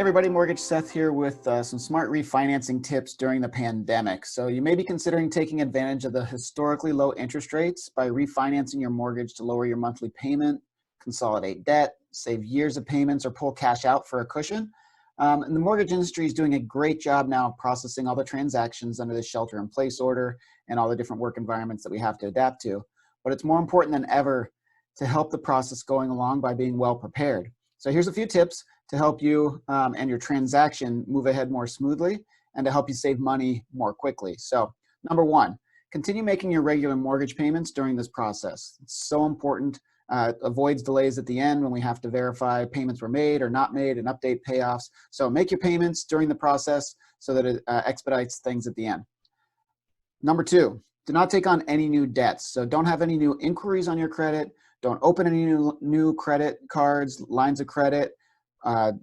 Everybody, Mortgage Seth here with some smart refinancing tips during the pandemic. So you may be considering taking advantage of the historically low interest rates by refinancing your mortgage to lower your monthly payment, consolidate debt, save years of payments, or pull cash out for a cushion. And the mortgage industry is doing a great job now of processing all the transactions under the shelter-in-place order and all the different work environments that we have to adapt to. But it's more important than ever to help the process going along by being well prepared. So here's a few tips to help you and your transaction move ahead more smoothly and to help you save money more quickly. So number one, continue making your regular mortgage payments during this process. It's so important. Avoids delays at the end when we have to verify payments were made or not made and update payoffs. So make your payments during the process so that it expedites things at the end. Number two, do not take on any new debts. So don't have any new inquiries on your credit. Don't open any new credit cards, lines of credit.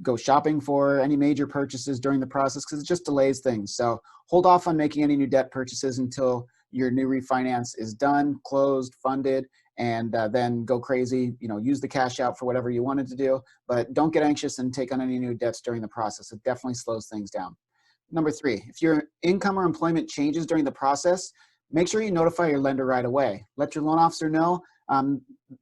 Go shopping for any major purchases during the process because it just delays things. So hold off on making any new debt purchases until your new refinance is done, closed, funded, and then go crazy. Use the cash out for whatever you wanted to do, but don't get anxious and take on any new debts during the process. It definitely slows things down. Number three, if your income or employment changes during the process, make sure you notify your lender right away. Let your loan officer know.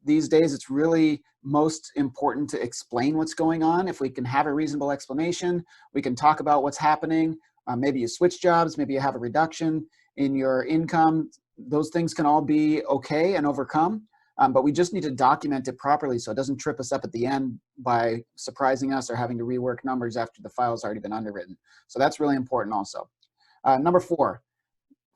These days, it's really most important to explain what's going on. If we can have a reasonable explanation, we can talk about what's happening. Maybe you switch jobs, maybe you have a reduction in your income. Those things can all be okay and overcome, but we just need to document it properly so it doesn't trip us up at the end by surprising us or having to rework numbers after the file's already been underwritten. So that's really important also. Number four,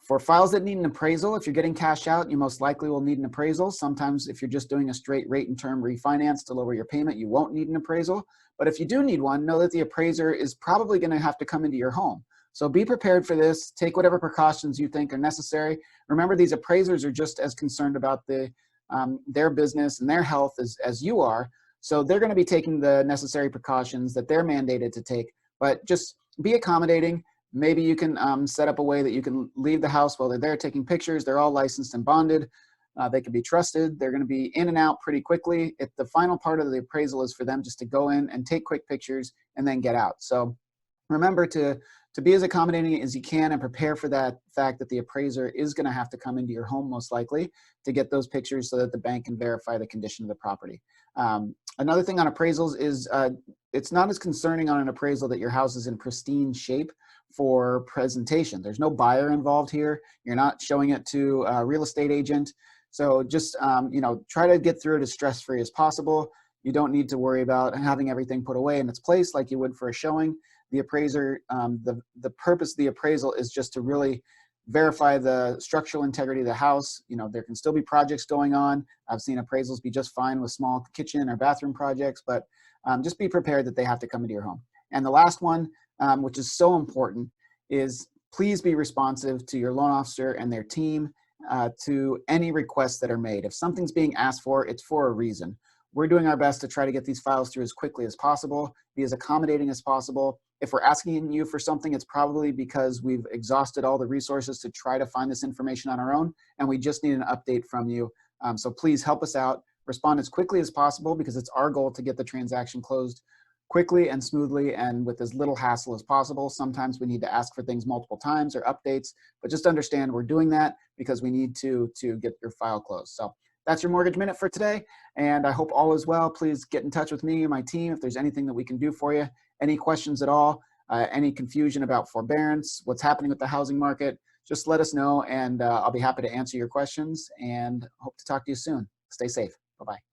for files that need an appraisal, if you're getting cash out, you most likely will need an appraisal. Sometimes if you're just doing a straight rate and term refinance to lower your payment, you won't need an appraisal. But if you do need one, know that the appraiser is probably going to have to come into your home. So be prepared for this. Take whatever precautions you think are necessary. Remember, these appraisers are just as concerned about their business and their health as you are. So they're going to be taking the necessary precautions that they're mandated to take. But just be accommodating. Maybe you can set up a way that you can leave the house while they're there taking pictures. They're all licensed and bonded. They can be trusted. They're going to be in and out pretty quickly. If the final part of the appraisal is for them just to go in and take quick pictures and then get out. So remember to be as accommodating as you can and prepare for that fact that the appraiser is going to have to come into your home most likely to get those pictures so that the bank can verify the condition of the property. Another thing on appraisals is it's not as concerning on an appraisal that your house is in pristine shape for presentation. There's no buyer involved here. You're not showing it to a real estate agent. So just try to get through it as stress-free as possible. You don't need to worry about having everything put away in its place like you would for a showing. The appraiser, the purpose of the appraisal is just to really verify the structural integrity of the house. There can still be projects going on. I've seen appraisals be just fine with small kitchen or bathroom projects, but just be prepared that they have to come into your home. And the last one, which is so important, is please be responsive to your loan officer and their team to any requests that are made. If something's being asked for, it's for a reason. We're doing our best to try to get these files through as quickly as possible, be as accommodating as possible. If we're asking you for something, it's probably because we've exhausted all the resources to try to find this information on our own, and we just need an update from you. So please help us out. Respond as quickly as possible because it's our goal to get the transaction closed quickly and smoothly and with as little hassle as possible. Sometimes we need to ask for things multiple times or updates, but just understand we're doing that because we need to get your file closed. So that's your Mortgage Minute for today, and I hope all is well. Please get in touch with me or my team if there's anything that we can do for you. Any questions at all, any confusion about forbearance, what's happening with the housing market, just let us know, and I'll be happy to answer your questions, and hope to talk to you soon. Stay safe. Bye-bye.